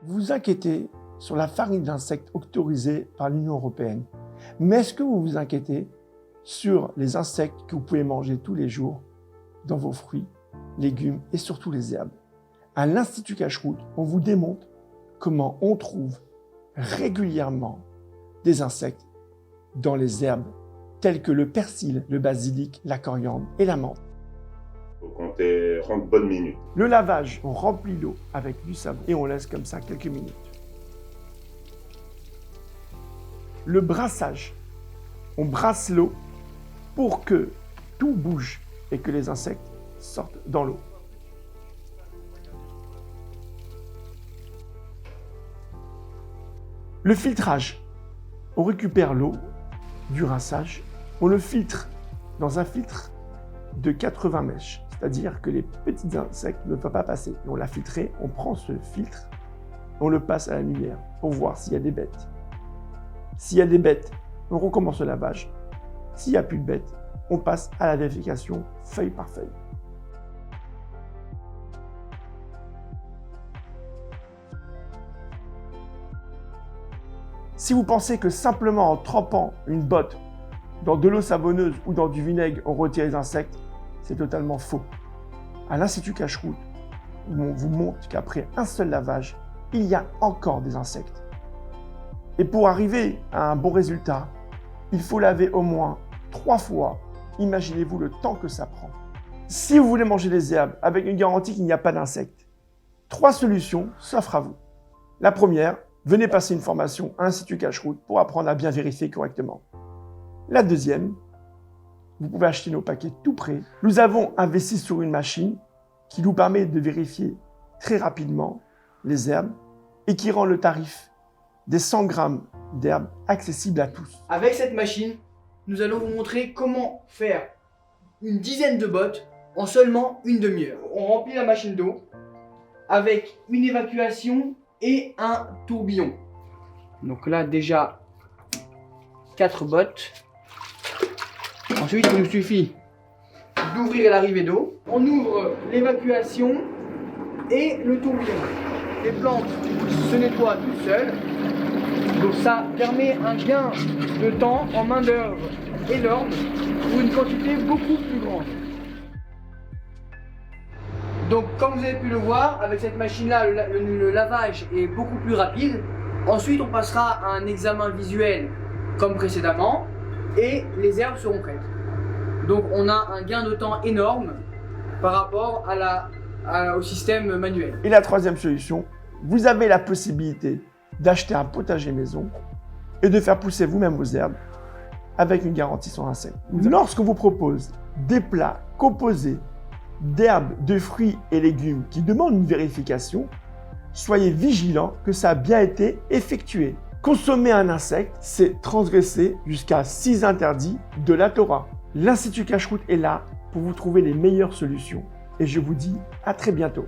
Vous vous inquiétez sur la farine d'insectes autorisée par l'Union européenne. Mais est-ce que vous vous inquiétez sur les insectes que vous pouvez manger tous les jours dans vos fruits, légumes et surtout les herbes? À l'Institut Cache-Croûte, on vous démontre comment on trouve régulièrement des insectes dans les herbes telles que le persil, le basilic, la coriandre et la menthe. Il faut compter 30 bonnes minutes. Le lavage, on remplit l'eau avec du savon et on laisse comme ça quelques minutes. Le brassage, on brasse l'eau pour que tout bouge et que les insectes sortent dans l'eau. Le filtrage, on récupère l'eau du rinçage, on le filtre dans un filtre de 80 mèches, c'est-à-dire que les petits insectes ne peuvent pas passer. Et on l'a filtré, on prend ce filtre, on le passe à la lumière pour voir s'il y a des bêtes. S'il y a des bêtes, on recommence le lavage. S'il n'y a plus de bêtes, on passe à la vérification feuille par feuille. Si vous pensez que simplement en trempant une botte dans de l'eau savonneuse ou dans du vinaigre, on retire les insectes, c'est totalement faux. À l'Institut Cache-Croûte, on vous montre qu'après un seul lavage, il y a encore des insectes. Et pour arriver à un bon résultat, il faut laver au moins 3 fois. Imaginez-vous le temps que ça prend. Si vous voulez manger des herbes avec une garantie qu'il n'y a pas d'insectes, 3 solutions s'offrent à vous. La première, venez passer une formation à l'Institut Cache-Croûte pour apprendre à bien vérifier correctement. La deuxième, vous pouvez acheter nos paquets tout prêts. Nous avons investi sur une machine qui nous permet de vérifier très rapidement les herbes et qui rend le tarif des 100 grammes d'herbes accessible à tous. Avec cette machine, nous allons vous montrer comment faire une dizaine de bottes en seulement une demi-heure. On remplit la machine d'eau avec une évacuation et un tourbillon. Donc là déjà 4 bottes. Ensuite il nous suffit d'ouvrir l'arrivée d'eau. On ouvre l'évacuation et le tourbillon. Les plantes se nettoient toutes seules. Donc ça permet un gain de temps en main d'œuvre énorme pour une quantité beaucoup plus grande. Donc comme vous avez pu le voir, avec cette machine-là, le lavage est beaucoup plus rapide. Ensuite, on passera à un examen visuel comme précédemment et les herbes seront prêtes. Donc on a un gain de temps énorme par rapport au système manuel. Et la troisième solution, vous avez la possibilité d'acheter un potager maison et de faire pousser vous-même vos herbes avec une garantie sans insectes. Lorsqu'on vous propose des plats composés d'herbes, de fruits et légumes qui demandent une vérification, soyez vigilants que ça a bien été effectué. Consommer un insecte, c'est transgresser jusqu'à 6 interdits de la Torah. L'Institut Cache-Croûte est là pour vous trouver les meilleures solutions. Et je vous dis à très bientôt.